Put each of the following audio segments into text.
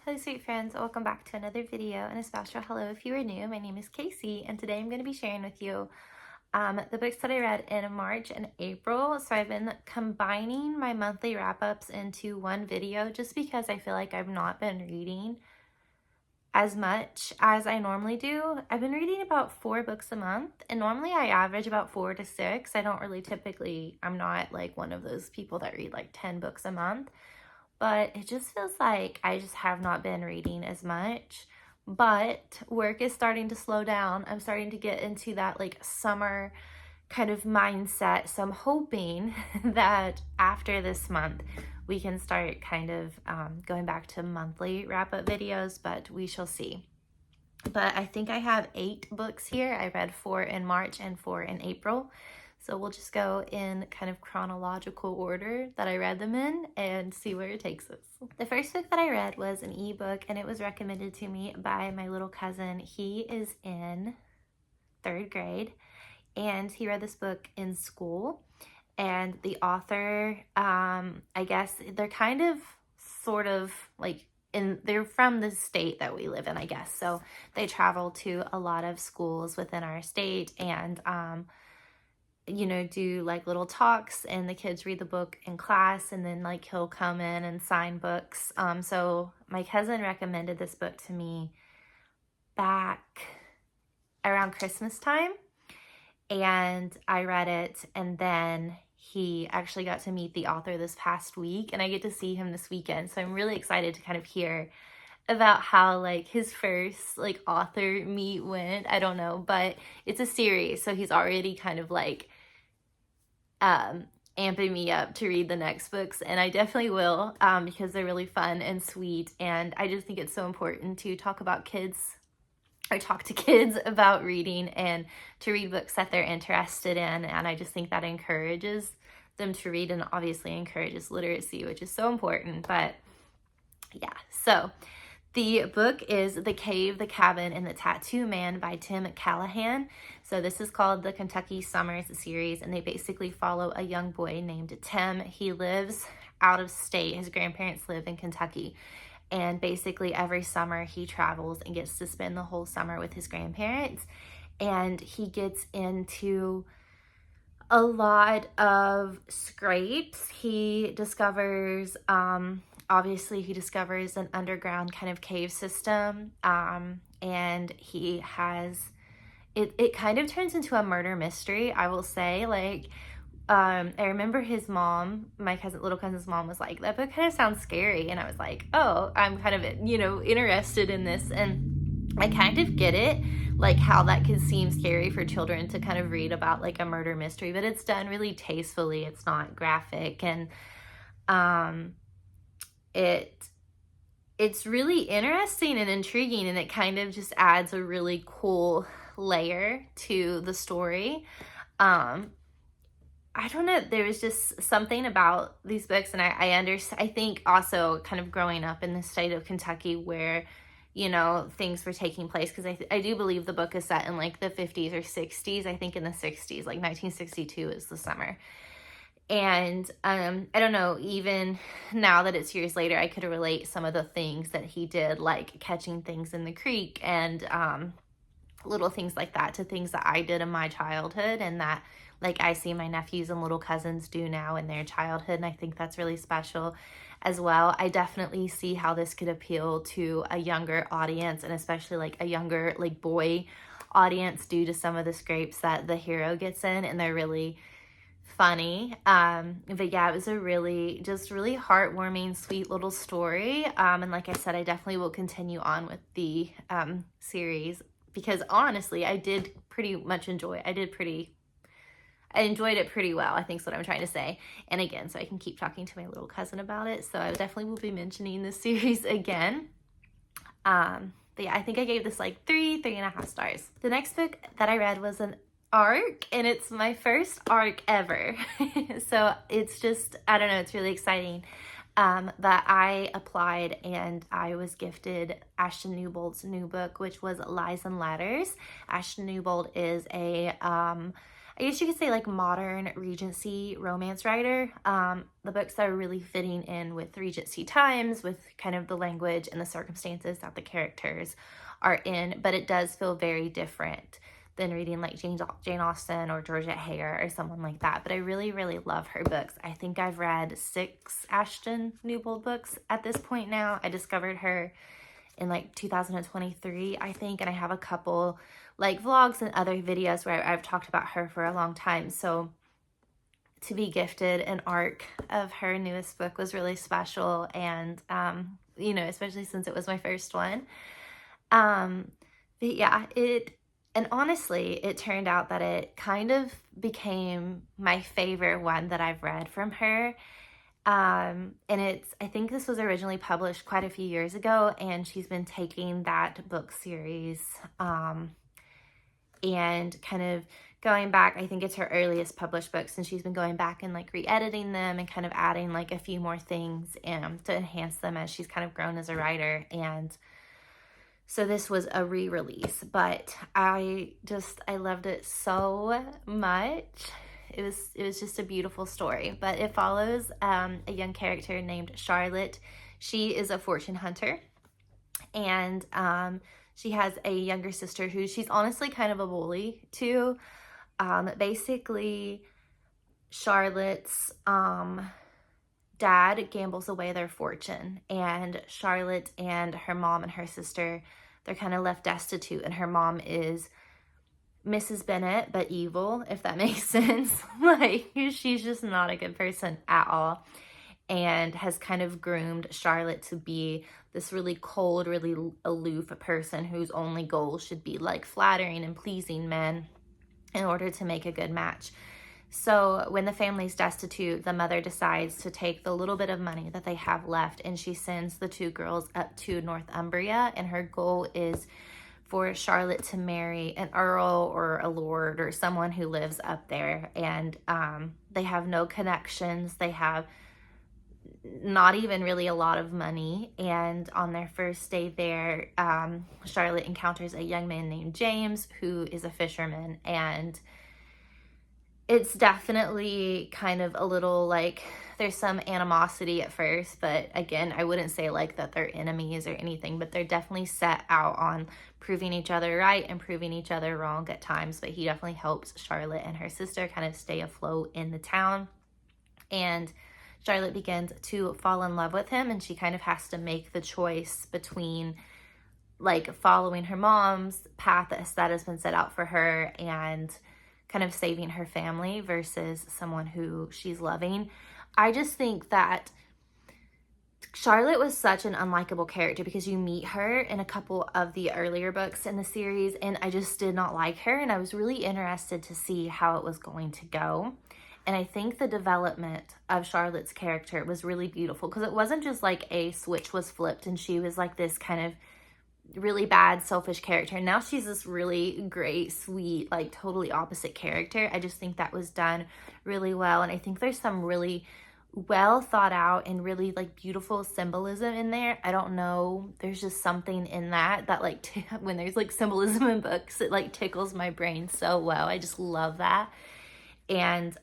Hello sweet friends, welcome back to another video and a special hello if you are new. My name is Casey and today I'm going to be sharing with you the books that I read in March and April. So I've been combining my monthly wrap-ups into one video just because I feel like I've not been reading as much as I normally do. I've been reading about 4 books a month and normally I average about 4 to 6. I don't really typically, I'm not like one of those people that read like 10 books a month. But it just feels like I just have not been reading as much. But work is starting to slow down. I'm starting to get into that like summer kind of mindset. So I'm hoping that after this month, we can start kind of going back to monthly wrap-up videos, but we shall see. But I think I have 8 books here. I read 4 in March and 4 in April. So we'll just go in kind of chronological order that I read them in and see where it takes us. The first book that I read was an ebook and it was recommended to me by my little cousin. He is in 3rd grade and he read this book in school. And the author, I guess they're kind of sort of like they're from the state that we live in, I guess. So they travel to a lot of schools within our state and you know, do like little talks and the kids read the book in class and then like he'll come in and sign books. So my cousin recommended this book to me back around Christmas time and I read it, and then he actually got to meet the author this past week and I get to see him this weekend. So I'm really excited to kind of hear about how like his first like author meet went. I don't know, but it's a series, so he's already kind of like amping me up to read the next books, and I definitely will because they're really fun and sweet, and I just think it's so important to talk to kids about reading and to read books that they're interested in, and I just think that encourages them to read and obviously encourages literacy, which is so important. But yeah, so the book is The Cave, the Cabin, and the Tattoo Man by Tim Callahan. So this is called the Kentucky Summers series, and they basically follow a young boy named Tim. He lives out of state. His grandparents live in Kentucky. And basically every summer he travels and gets to spend the whole summer with his grandparents. And he gets into a lot of scrapes. He discovers obviously he discovers an underground kind of cave system, and he has it kind of turns into a murder mystery, I will say. Like I remember his mom, my little cousin's mom, was like, that book kind of sounds scary, and I was like, oh, I'm kind of, you know, interested in this, and I kind of get it, like how that could seem scary for children to kind of read about like a murder mystery, but it's done really tastefully. It's not graphic, and it's really interesting and intriguing, and it kind of just adds a really cool layer to the story. I don't know, there was just something about these books, and I think also kind of growing up in the state of Kentucky where, you know, things were taking place, because I do believe the book is set in like the 50s or 60s. I think in the 60s, like 1962 is the summer. And I don't know, even now that it's years later, I could relate some of the things that he did, like catching things in the creek and little things like that, to things that I did in my childhood, and that like I see my nephews and little cousins do now in their childhood, and I think that's really special as well. I definitely see how this could appeal to a younger audience, and especially like a younger like boy audience, due to some of the scrapes that the hero gets in, and they're really funny. But yeah, it was a really heartwarming, sweet little story. And like I said, I definitely will continue on with the series, because honestly, I did pretty much I enjoyed it pretty well, I think is what I'm trying to say. And again, so I can keep talking to my little cousin about it. So I definitely will be mentioning this series again. But yeah, I think I gave this like 3.5 stars. The next book that I read was an arc, and it's my first arc ever. So it's just, I don't know, it's really exciting. That I applied and I was gifted Ashtyn Newbold's new book, which was Lies and Letters. Ashtyn Newbold is a I guess you could say like modern Regency romance writer. The books are really fitting in with Regency times, with kind of the language and the circumstances that the characters are in, but it does feel very different than reading like Jane Austen or Georgette Heyer or someone like that. But I really, really love her books. I think I've read 6 Ashtyn Newbold books at this point now. I discovered her in like 2023, I think, and I have a couple like vlogs and other videos where I've talked about her for a long time. So to be gifted an arc of her newest book was really special, and you know, especially since it was my first one. But yeah, and honestly, it turned out that it kind of became my favorite one that I've read from her. And I think this was originally published quite a few years ago, and she's been taking that book series, and kind of going back. I think it's her earliest published books, and she's been going back and like re-editing them and kind of adding like a few more things, to enhance them as she's kind of grown as a writer. And so this was a re-release, but I loved it so much. It was just a beautiful story. But it follows a young character named Charlotte. She is a fortune hunter, and she has a younger sister who she's honestly kind of a bully to. Basically, Charlotte's dad gambles away their fortune, and Charlotte and her mom and her sister, they're kind of left destitute, and her mom is Mrs. Bennet, but evil, if that makes sense. Like, she's just not a good person at all, and has kind of groomed Charlotte to be this really cold, really aloof person whose only goal should be like flattering and pleasing men in order to make a good match. So when the family's destitute, the mother decides to take the little bit of money that they have left, and she sends the 2 girls up to Northumbria, and her goal is for Charlotte to marry an earl or a lord or someone who lives up there. And they have no connections. They have not even really a lot of money. And on their first day there, Charlotte encounters a young man named James, who is a fisherman, and it's definitely kind of a little like there's some animosity at first, but again, I wouldn't say like that they're enemies or anything, but they're definitely set out on proving each other right and proving each other wrong at times. But he definitely helps Charlotte and her sister kind of stay afloat in the town, and Charlotte begins to fall in love with him, and she kind of has to make the choice between like following her mom's path that has been set out for her and kind of saving her family versus someone who she's loving. I just think that Charlotte was such an unlikable character because you meet her in a couple of the earlier books in the series, and I just did not like her, and I was really interested to see how it was going to go. And I think the development of Charlotte's character was really beautiful, because it wasn't just like a switch was flipped and she was like this kind of really bad, selfish character. Now she's this really great, sweet, like totally opposite character. I just think that was done really well. And I think there's some really well thought out and really like beautiful symbolism in there. I don't know, there's just something in that like when there's like symbolism in books, it like tickles my brain so well. I just love that. And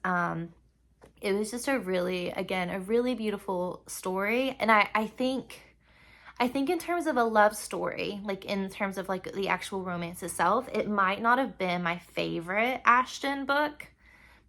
it was just a really beautiful story. And I think in terms of a love story, like in terms of like the actual romance itself, it might not have been my favorite Ashtyn book,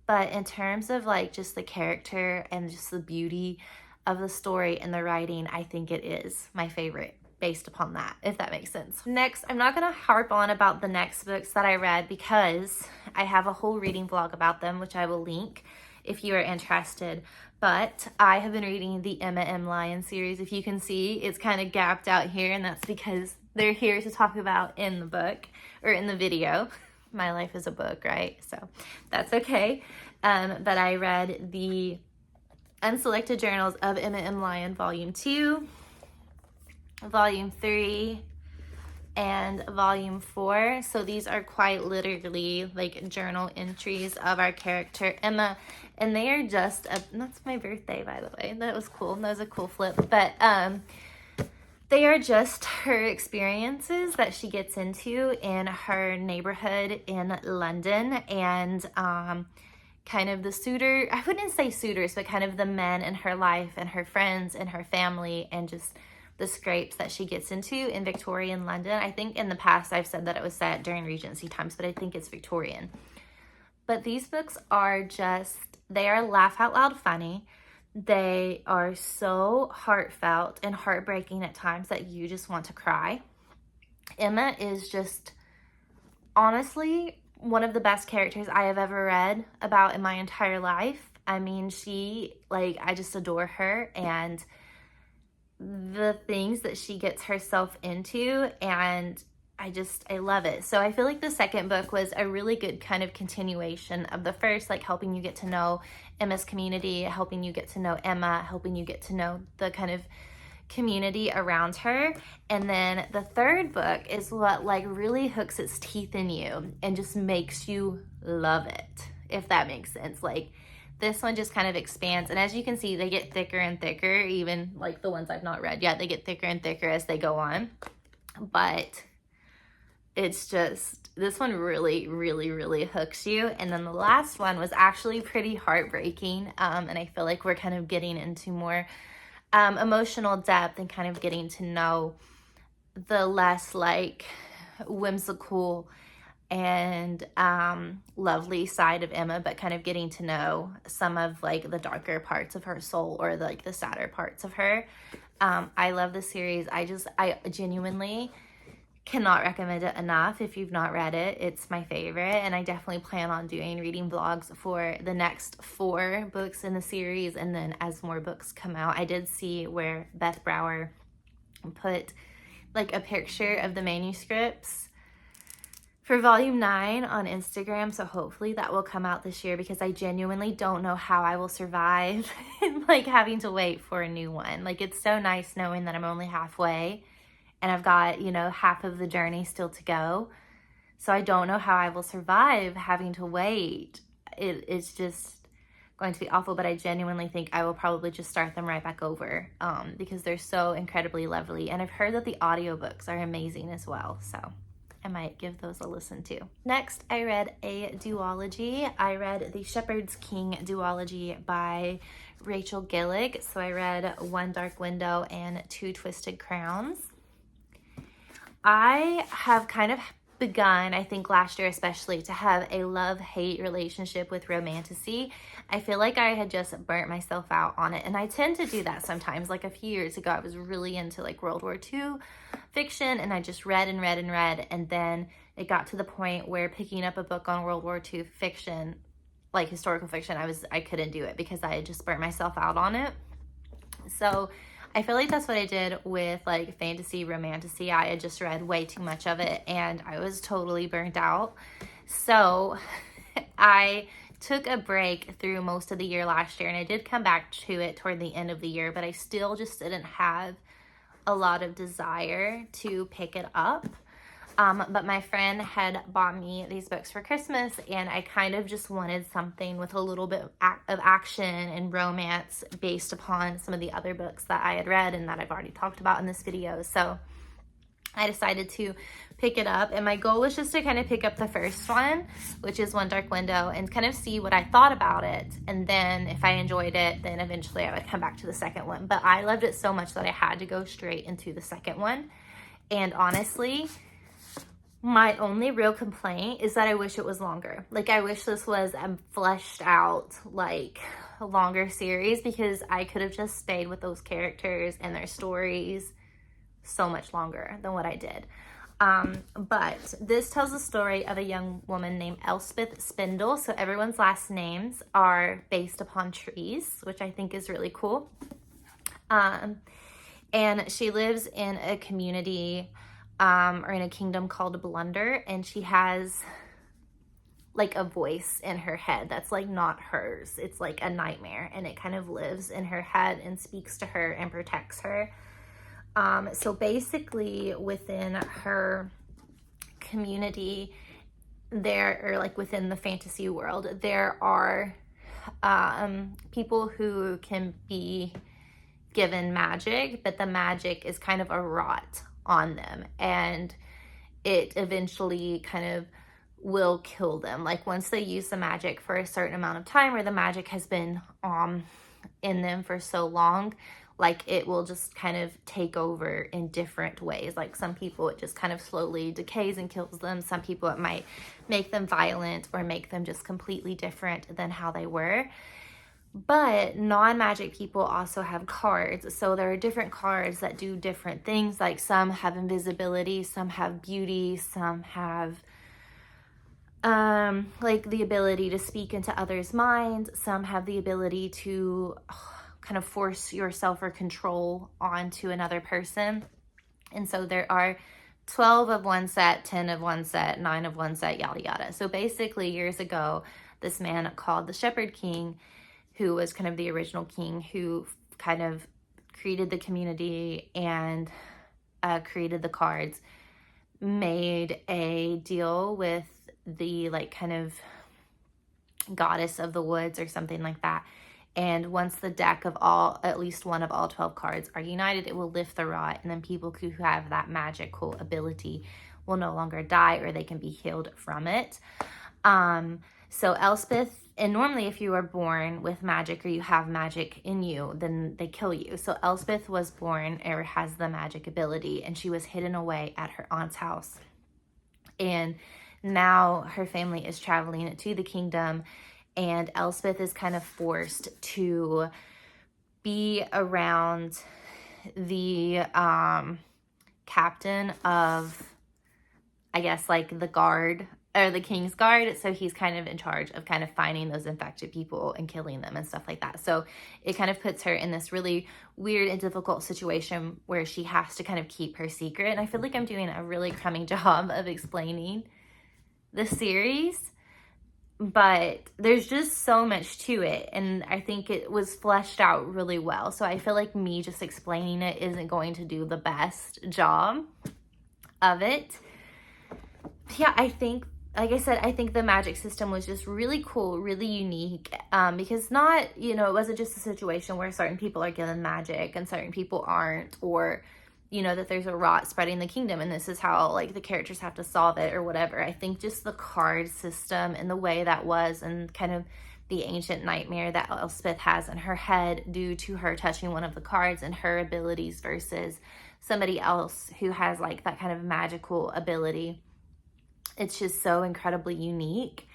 but in terms of like just the character and just the beauty of the story and the writing, I think it is my favorite based upon that, if that makes sense. Next, I'm not gonna harp on about the next books that I read because I have a whole reading vlog about them, which I will link if you are interested. But I have been reading the Emma M. Lyon series. If you can see, it's kind of gapped out here, and that's because they're here to talk about in the book, or in the video. My life is a book, right? So that's okay. But I read the Unselected Journals of Emma M. Lyon, Volume 2, Volume 3, and Volume 4. So these are quite literally like journal entries of our character Emma, and they are just that's my birthday, by the way. That was cool. That was a cool flip. But they are just her experiences that she gets into in her neighborhood in London, and kind of the suitor, I wouldn't say suitors, but kind of the men in her life and her friends and her family, and just the scrapes that she gets into in Victorian London. I think in the past I've said that it was set during Regency times, but I think it's Victorian. But these books are just, they are laugh out loud funny. They are so heartfelt and heartbreaking at times that you just want to cry. Emma is just honestly one of the best characters I have ever read about in my entire life. I mean, she, like, I just adore her, and the things that she gets herself into, and I love it. So I feel like the second book was a really good kind of continuation of the first, like helping you get to know Emma's community, helping you get to know Emma, helping you get to know the kind of community around her. And then the third book is what like really hooks its teeth in you and just makes you love it, if that makes sense. Like, this one just kind of expands, and as you can see, they get thicker and thicker. Even like the ones I've not read yet, they get thicker and thicker as they go on. But it's just, this one really, really, really hooks you. And then the last one was actually pretty heartbreaking, and I feel like we're kind of getting into more emotional depth and kind of getting to know the less like whimsical and lovely side of Emma, but kind of getting to know some of like the darker parts of her soul, or like the sadder parts of her. I love the series. I genuinely cannot recommend it enough. If you've not read it, it's my favorite, and I definitely plan on doing reading vlogs for the next 4 books in the series. And then as more books come out, I did see where Beth Brower put like a picture of the manuscripts for volume 9 on Instagram, so hopefully that will come out this year, because I genuinely don't know how I will survive like having to wait for a new one. Like, it's so nice knowing that I'm only halfway and I've got, you know, half of the journey still to go. So I don't know how I will survive having to wait. It's just going to be awful, but I genuinely think I will probably just start them right back over, because they're so incredibly lovely. And I've heard that the audiobooks are amazing as well, so I might give those a listen to. Next, I read a duology. I read the Shepherd's King duology by Rachel Gillig. So I read One Dark Window and Two Twisted Crowns. I have kind of begun, I think last year especially, to have a love-hate relationship with romantasy. I feel like I had just burnt myself out on it, and I tend to do that sometimes. Like a few years ago, I was really into like World War II fiction, and I just read and read and read, and then it got to the point where picking up a book on World War II fiction, like historical fiction, I couldn't do it because I had just burnt myself out on it. So I feel like that's what I did with like fantasy romantasy. I had just read way too much of it, and I was totally burnt out. So I took a break through most of the year last year, and I did come back to it toward the end of the year, but I still just didn't have a lot of desire to pick it up. But my friend had bought me these books for Christmas, and I kind of just wanted something with a little bit of action and romance based upon some of the other books that I had read and that I've already talked about in this video. So I decided to pick it up, and my goal was just to kind of pick up the first one, which is One Dark Window, and kind of see what I thought about it. And then if I enjoyed it, then eventually I would come back to the second one. But I loved it so much that I had to go straight into the second one. And honestly, my only real complaint is that I wish it was longer. Like, I wish this was a fleshed out, like, a longer series, because I could have just stayed with those characters and their stories so much longer than what I did. But this tells the story of a young woman named Elspeth Spindle. So everyone's last names are based upon trees, which I think is really cool. And she lives in a community or in a kingdom called Blunder, and she has like a voice in her head that's like not hers. It's like a nightmare, and it kind of lives in her head and speaks to her and protects her. So basically within her community there, or like within the fantasy world, there are people who can be given magic, but the magic is kind of a rot on them, and it eventually kind of will kill them. Like once they use the magic for a certain amount of time, or the magic has been in them for so long, like it will just kind of take over in different ways. Like some people, it just kind of slowly decays and kills them. Some people, it might make them violent or make them just completely different than how they were. But non-magic people also have cards. So there are different cards that do different things. Like some have invisibility, some have beauty, some have like the ability to speak into others' minds. Some have the ability to kind of force yourself or control onto another person. And so there are 12 of one set, 10 of one set, 9 of one set, yada yada. So basically years ago, this man called the Shepherd King, who was kind of the original king, who kind of created the community and created the cards, made a deal with the like kind of goddess of the woods or something like that. And once the deck of at least one of all 12 cards are united, it will lift the rot. And then people who have that magical ability will no longer die, or they can be healed from it. So Elspeth, and normally if you are born with magic or you have magic in you, then they kill you. So Elspeth was born or has the magic ability, and she was hidden away at her aunt's house. And now her family is traveling to the kingdom, and Elspeth is kind of forced to be around the captain of, I guess, like the guard, or the king's guard. So he's kind of in charge of kind of finding those infected people and killing them and stuff like that. So it kind of puts her in this really weird and difficult situation where she has to kind of keep her secret. And I feel like I'm doing a really crummy job of explaining the series, but there's just so much to it, and I think it was fleshed out really well. So I feel like me just explaining it isn't going to do the best job of it. Yeah, I think, like I said, I think the magic system was just really cool, really unique, because it wasn't just a situation where certain people are given magic and certain people aren't, or, that there's a rot spreading the kingdom and this is how, like, the characters have to solve it or whatever. I think just the card system and the way that was, and kind of the ancient nightmare that Elspeth has in her head due to her touching one of the cards and her abilities versus somebody else who has, like, that kind of magical ability. It's just so incredibly unique.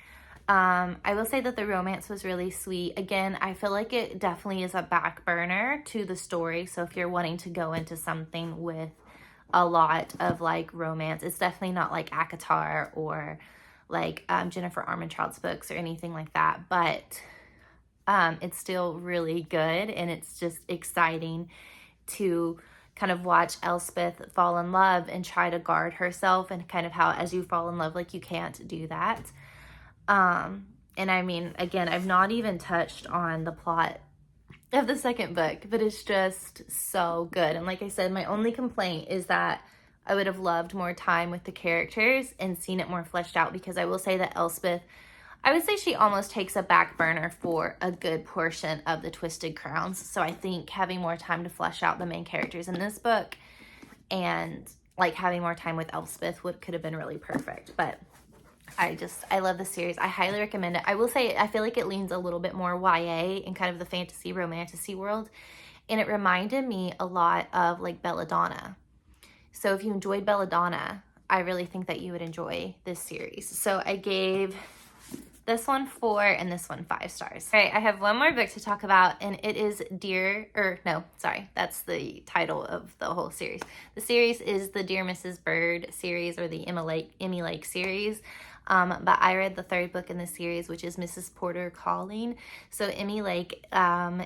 I will say that the romance was really sweet. Again, I feel like it definitely is a back burner to the story. So if you're wanting to go into something with a lot of like romance, it's definitely not like ACOTAR or like Jennifer Armentrout's books or anything like that. But it's still really good, and it's just exciting to kind of watch Elspeth fall in love and try to guard herself, and kind of how as you fall in love, like, you can't do that. And I mean, again, I've not even touched on the plot of the second book, but it's just so good. And like I said, my only complaint is that I would have loved more time with the characters and seen it more fleshed out, because I will say that Elspeth, I would say she almost takes a back burner for a good portion of the Twisted Crowns. So I think having more time to flesh out the main characters in this book, and like having more time with Elspeth could have been really perfect. But I love the series. I highly recommend it. I will say, I feel like it leans a little bit more YA in kind of the fantasy romantasy world. And it reminded me a lot of like Belladonna. So if you enjoyed Belladonna, I really think that you would enjoy this series. So I gave this one 4 and this one 5 stars. All right, I have one more book to talk about, and it is that's the title of the whole series. The series is the Dear Mrs. Bird series, or the Emmy Lake series. But I read the 3rd book in the series, which is Mrs. Porter Calling. So Emmy Lake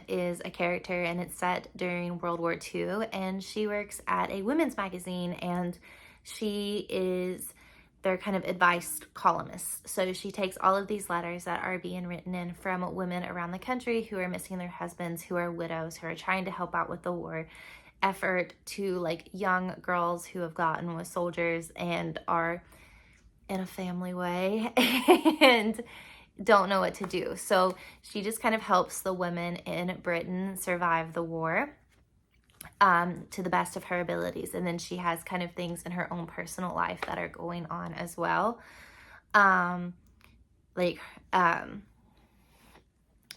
is a character, and it's set during World War II, and she works at a women's magazine, and she is their kind of advice columnist. So she takes all of these letters that are being written in from women around the country who are missing their husbands, who are widows, who are trying to help out with the war effort, to like young girls who have gotten with soldiers and are in a family way and don't know what to do. So she just kind of helps the women in Britain survive the war. to the best of her abilities. And then she has kind of things in her own personal life that are going on as well.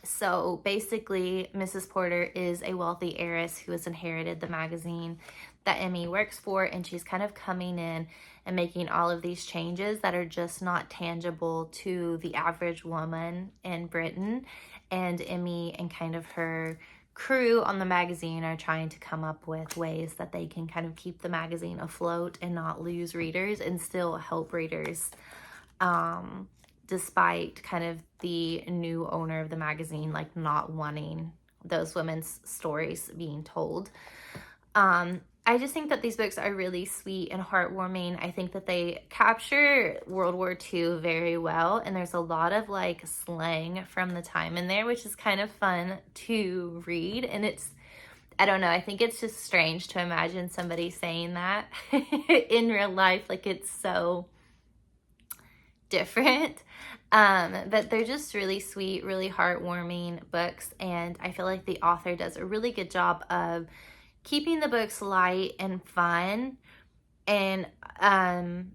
So basically, Mrs. Porter is a wealthy heiress who has inherited the magazine that Emmy works for, and she's kind of coming in and making all of these changes that are just not tangible to the average woman in Britain. And Emmy and kind of her crew on the magazine are trying to come up with ways that they can kind of keep the magazine afloat and not lose readers and still help readers, despite kind of the new owner of the magazine like not wanting those women's stories being told. I just think that these books are really sweet and heartwarming. I think that they capture World War II very well, and there's a lot of like slang from the time in there, which is kind of fun to read. And I don't know, I think it's just strange to imagine somebody saying that in real life. Like, it's so different. But they're just really sweet, really heartwarming books, and I feel like the author does a really good job of keeping the books light and fun, and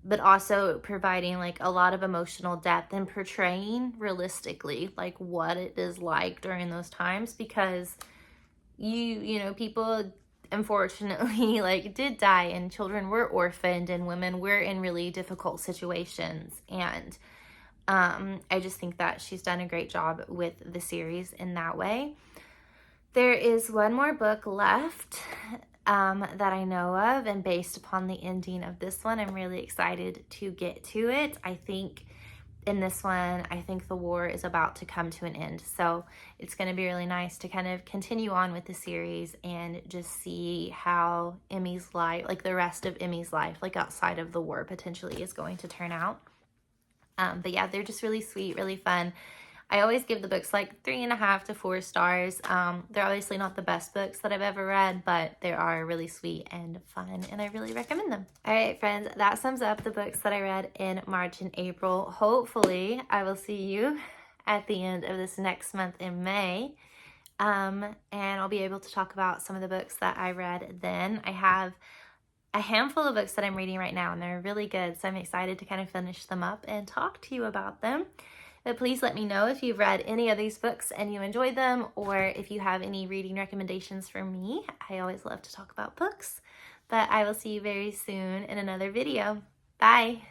but also providing like a lot of emotional depth and portraying realistically like what it is like during those times, because you know, people unfortunately like did die, and children were orphaned, and women were in really difficult situations. And I just think that she's done a great job with the series in that way. There is one more book left that I know of, and based upon the ending of this one, I'm really excited to get to it. I think in this one, I think the war is about to come to an end. So it's going to be really nice to kind of continue on with the series and just see how Emmy's life, like the rest of Emmy's life, like outside of the war potentially, is going to turn out. But yeah, they're just really sweet, really fun. I always give the books like 3.5 to 4 stars. They're obviously not the best books that I've ever read, but they are really sweet and fun, and I really recommend them. All right, friends, that sums up the books that I read in March and April. Hopefully, I will see you at the end of this next month in May, and I'll be able to talk about some of the books that I read then. I have a handful of books that I'm reading right now, and they're really good, so I'm excited to kind of finish them up and talk to you about them. But please let me know if you've read any of these books and you enjoyed them, or if you have any reading recommendations for me. I always love to talk about books. But I will see you very soon in another video. Bye!